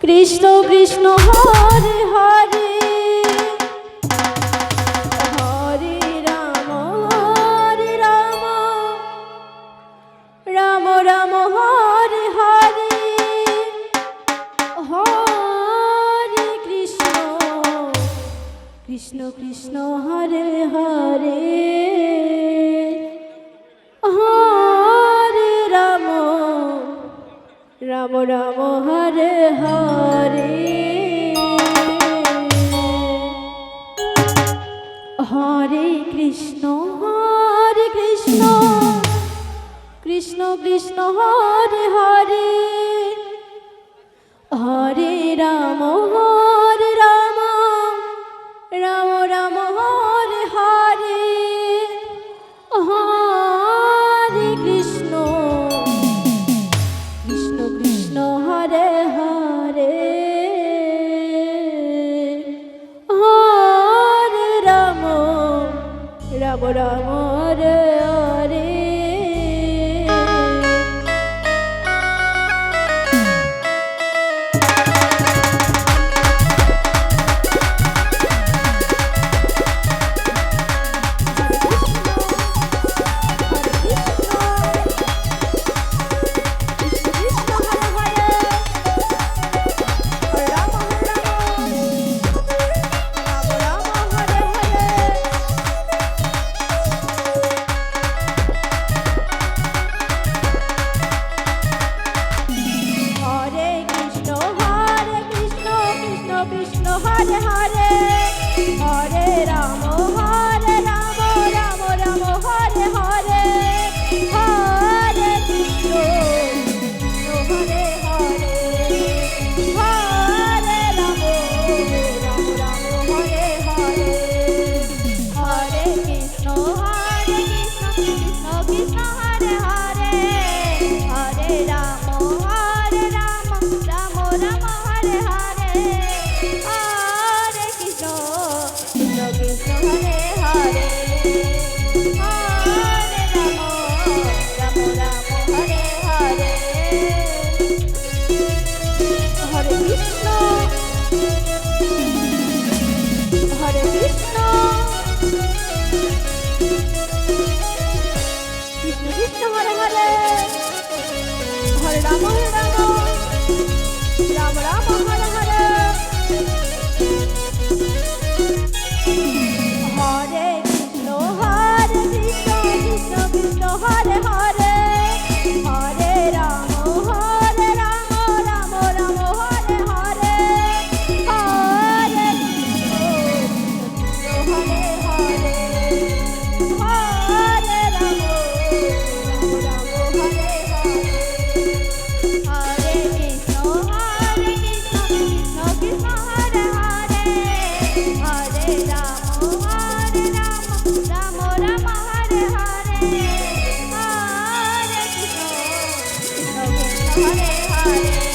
Krishna Krishna Hare Hare Hare Ram Ram Ram Hare Hare Hare Krishna Krishna Krishna Hare Hare Hare Ram Ram Ram Hare Hare Hare Krishna Krishna Krishna Hare Hare Hare Ram Ram Ram Hare Hare Hare Krishna Krishna Krishna Hare Hare Hare Ram Ram Ram Hare Hare Krishna Hare Hare Hare Ram Ram Ram Hare Hare Hare Krishna Hare Hare Hare Ram Ram Hare Hare Hare Krishna Krishna Krishna Hare Hare Hare Ram Ram Ram Hare Hare Hare Krishna Krishna Krishna Hare Hare Hare Ram Ram Ram Hare Hare Hare Krishna Krishna Krishna Hare Hare Hare Ram Ram Ram Hare Hare Hare Krishna Hare Hare Hare Ram Ram Hare Hare Krishna Krishna Krishna Hare Hare Hare Ram Ram Ram Hare Hare Hare Krishna Krishna Krishna Hare Hare